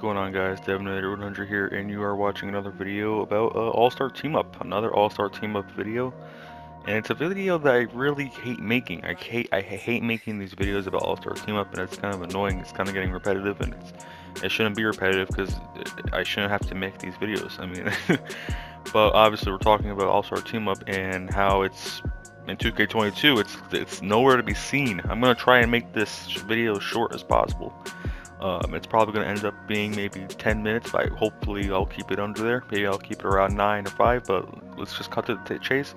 going on, guys? Devinator100 here, and you are watching another video about All-Star Team Up, another All-Star Team Up video. And it's a video that I really hate making. I hate making these videos about All-Star Team Up, and it's kind of annoying. It's kind of getting repetitive, and it shouldn't be repetitive because I shouldn't have to make these videos. I mean, but obviously we're talking about All-Star Team Up and how it's in 2K22. It's nowhere to be seen. I'm gonna try and make this video as short as possible. It's probably going to end up being maybe 10 minutes, but hopefully I'll keep it under there. Maybe I'll keep it around 9 or 5, but let's just cut to the chase.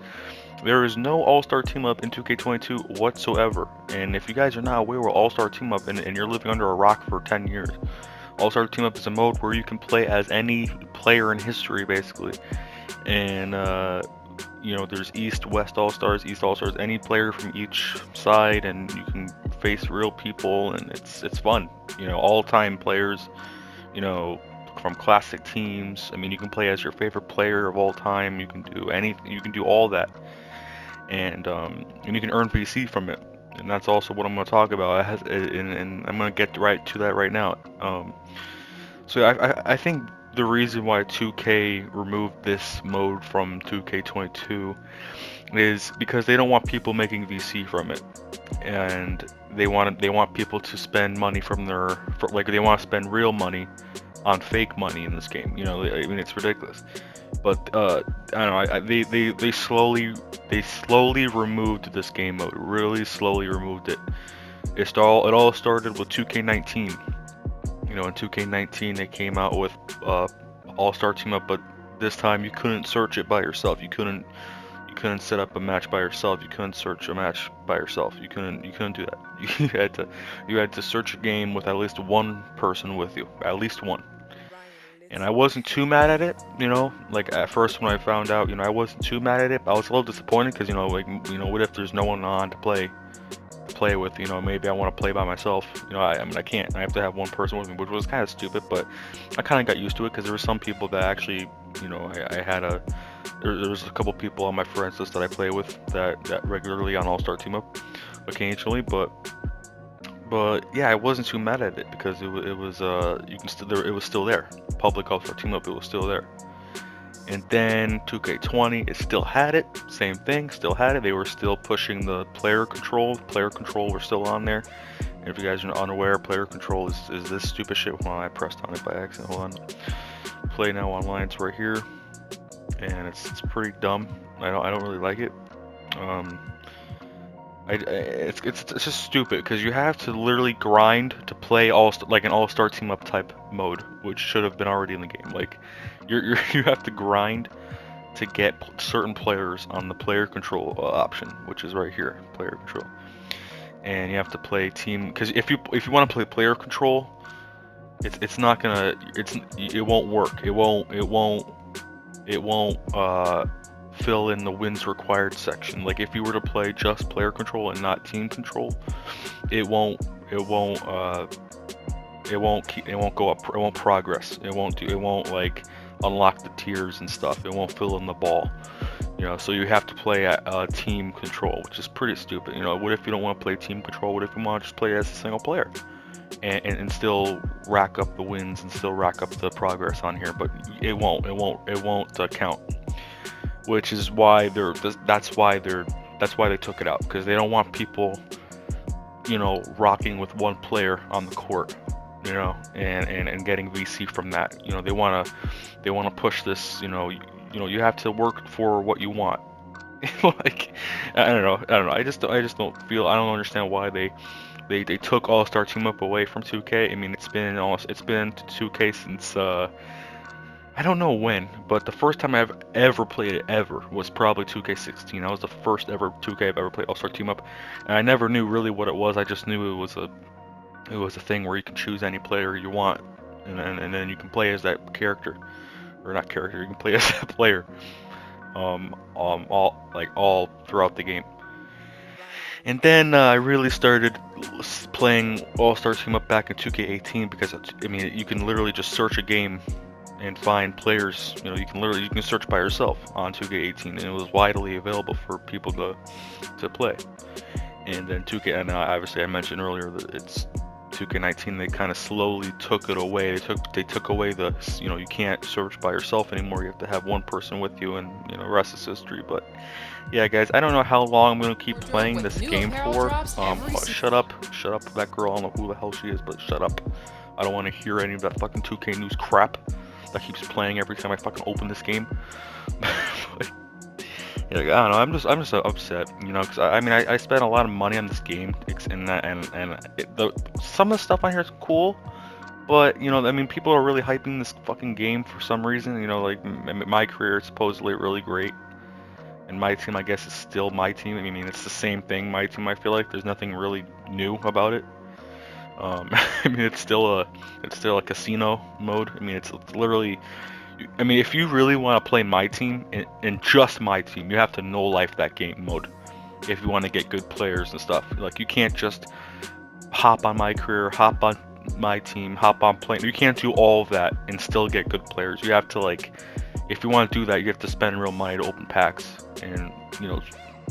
There is no All-Star Team Up in 2K22 whatsoever, and if you guys are not aware of All-Star Team Up and you're living under a rock for 10 years, All-Star Team Up is a mode where you can play as any player in history, basically. And, you know, there's East, West All-Stars, East All-Stars, any player from each side, and you can face real people, and it's fun. You know, all-time players, you know, from classic teams. I mean, you can play as your favorite player of all time. You can do anything. You can do all that, and you can earn VC from it. And that's also what I'm going to talk about. And I'm going to get right to that right now. So I think the reason why 2K removed this mode from 2K22 is because they don't want people making VC from it, and they want people to spend money from like they want to spend real money on fake money in this game. You know, I mean, it's ridiculous. But I don't know. They slowly removed this game mode. Really slowly removed it. It all started with 2K19. You know, in 2K19 they came out with All-Star Team Up, but this time you couldn't search it by yourself. You couldn't set up a match by yourself. You couldn't search a match by yourself. You couldn't do that. You had to search a game with at least one person with you, at least one. And I wasn't too mad at it, you know. Like at first when I found out, you know, I wasn't too mad at it. I was a little disappointed because, you know, like, you know, what if there's no one on to play with? You know, maybe I want to play by myself. You know, I mean, I can't. I have to have one person with me, which was kind of stupid, but I kind of got used to it because there were some people that actually, you know, there was a couple people on my friends list that I play with that regularly on All-Star Team Up occasionally, but yeah, I wasn't too mad at it because it was it was still there. Public All-Star Team Up, it was still there. And then 2K20, it still had it. Same thing, still had it. They were still pushing the player control. Player control were still on there. And if you guys are unaware, player control is this stupid shit. Well, I pressed on it by accident. Hold on. Play now online. It's right here, and it's pretty dumb. I don't really like it. It's just stupid because you have to literally grind to play like an All-Star Team Up type mode, which should have been already in the game. Like you have to grind to get certain players on the player control option, which is right here, player control. And you have to play team, because if you want to play player control, it won't work. It won't fill in the wins required section. Like if you were to play just player control and not team control, it won't go up. It won't progress. It won't like unlock the tiers and stuff. It won't fill in the ball. You know, so you have to play at team control, which is pretty stupid. You know, what if you don't want to play team control? What if you want to just play as a single player and still rack up the wins and still rack up the progress on here? But it won't count. Which is why that's why they took it out, because they don't want people, you know, rocking with one player on the court, you know, and getting VC from that. You know, they want to push this. You know, you have to work for what you want. Like, I don't know. I just don't understand why they took All-Star Team Up away from 2K. I mean, it's been 2K since I don't know when, but the first time I've ever played it was probably 2K16. That was the first ever 2K I've ever played All-Star Team Up, and I never knew really what it was. I just knew it was a thing where you can choose any player you want, and then you can play as that character, or not character. You can play as that player, all throughout the game. And then I really started playing All-Star Team Up back in 2K18 because I mean, you can literally just search a game and find players. You know, you can search by yourself on 2K18, and it was widely available for people to play. And then 2K, and obviously I mentioned earlier that 2K19 they kind of slowly took it away. They took away the, you know, you can't search by yourself anymore. You have to have one person with you, and you know, rest is history. But yeah, guys, I don't know how long I'm gonna keep playing this game for. Shut up, that girl. I don't know who the hell she is, but shut up. I don't want to hear any of that fucking 2K news crap that keeps playing every time I fucking open this game. Yeah, I don't know. I'm just upset, you know, because I mean, I spent a lot of money on this game, some of the stuff on here is cool, but you know, I mean, people are really hyping this fucking game for some reason. You know, like my career is supposedly really great, and my team, I guess, is still my team. I mean, it's the same thing. My team, I feel like there's nothing really new about it. I mean, it's still a casino mode. I mean, it's literally. I mean, if you really want to play my team and just my team, you have to no life that game mode. If you want to get good players and stuff, like you can't just hop on my career, hop on my team, hop on playing. You can't do all of that and still get good players. You have to, like, if you want to do that, you have to spend real money to open packs and, you know,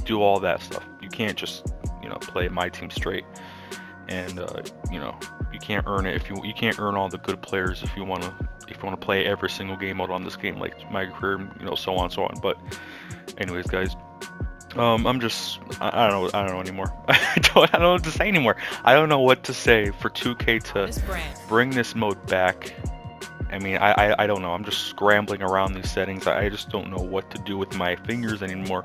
do all that stuff. You can't just, you know, play my team straight. And you know, you can't earn it if you can't earn all the good players if you want to play every single game mode on this game, like my career, you know, so on and so on. But anyways, guys, I don't know anymore. I don't know what to say anymore. I don't know what to say for 2K to bring this mode back. I mean, I don't know. I'm just scrambling around these settings. I just don't know what to do with my fingers anymore.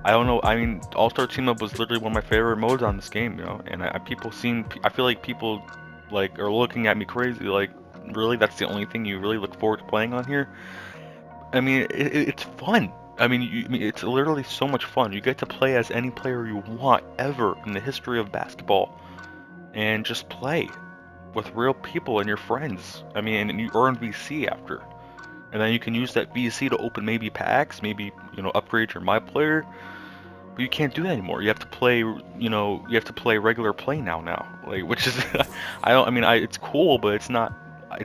I don't know. I mean, All-Star Team Up was literally one of my favorite modes on this game, you know. And I feel like people like are looking at me crazy. Like, really, that's the only thing you really look forward to playing on here? I mean, it's fun. I mean, it's literally so much fun. You get to play as any player you want ever in the history of basketball, and just play with real people and your friends. I mean, and you earn VC after. And then you can use that VC to open maybe packs, maybe, you know, upgrade your My Player. But you can't do that anymore. You have to play, you know, you have to play regular play now. Like, which is, I mean, it's cool, but it's not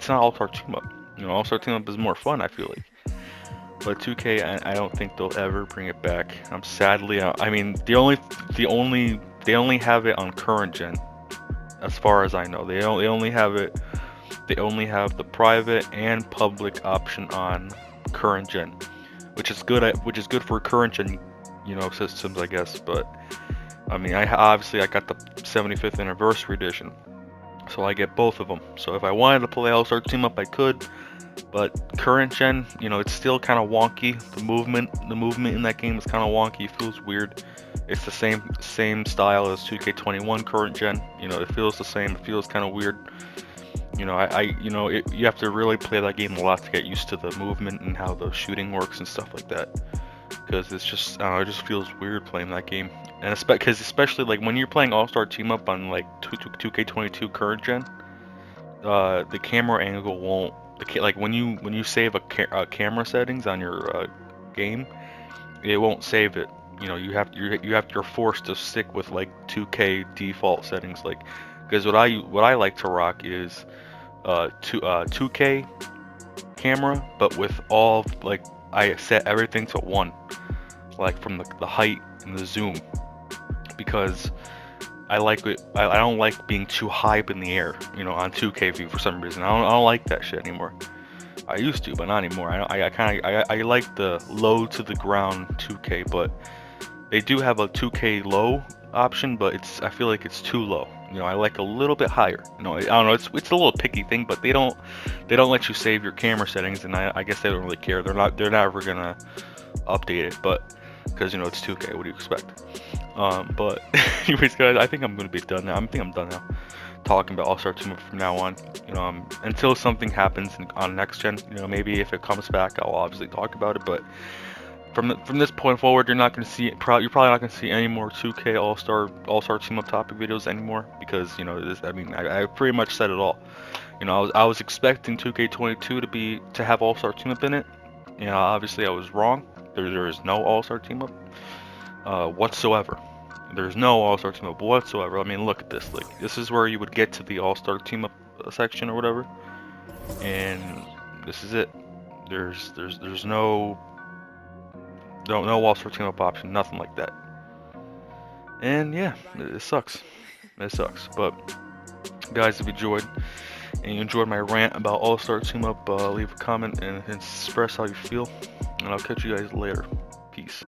All-Star Team Up. You know, All-Star Team Up is more fun, I feel like. But 2K, I don't think they'll ever bring it back. Sadly, I mean, they only have it on current gen, as far as I know. They only have it. They only have the private and public option on current gen, which is good for current gen, you know, systems, I guess. But I mean, I got the 75th anniversary edition, so I get both of them. So if I wanted to play All-Star Team Up, I could. But current gen, you know, it's still kind of wonky. The movement in that game is kind of wonky. It feels weird. It's the same style as 2K21 current gen. You know, it feels the same. It feels kind of weird. You know, you have to really play that game a lot to get used to the movement and how the shooting works and stuff like that. Because it's just, I don't know, it just feels weird playing that game. And especially like when you're playing All-Star Team Up on like 2K22 current gen, the camera angle won't, like when you save a camera settings on your game, it won't save it. You know, you're forced to stick with like 2K default settings, like, because what I like to rock is 2K camera, but with all, like, I set everything to 1, like from the height and the zoom, because I like it. I don't like being too high up in the air, you know, on 2K view for some reason. I don't like that shit anymore. I used to, but not anymore. I like the low to the ground 2K, but they do have a 2K low option, but I feel like it's too low. You know, I like a little bit higher. You know, I don't know. It's a little picky thing, but they don't let you save your camera settings, and I guess they don't really care. They're never gonna update it, but because, you know, it's 2K. What do you expect? But anyways, guys, I think I'm gonna be done now. I think I'm done now talking about All-Star Team Up from now on. You know, until something happens on next gen. You know, maybe if it comes back, I'll obviously talk about it. But from this point forward, you're probably not gonna see any more 2K All-Star Team Up topic videos anymore, because, you know, I mean, I pretty much said it all. You know, I was expecting 2K22 to have All-Star Team Up in it. You know, obviously I was wrong. There is no All-Star Team Up whatsoever. There's no All-Star Team Up whatsoever. I mean, look at this. Like, this is where you would get to the All-Star Team Up section or whatever, and this is it. There's no All-Star Team Up option, nothing like that. And yeah, it sucks. It sucks. But Guys, if you enjoyed and you enjoyed my rant about All-Star Team Up, leave a comment and express how you feel, and I'll catch you guys later. Peace.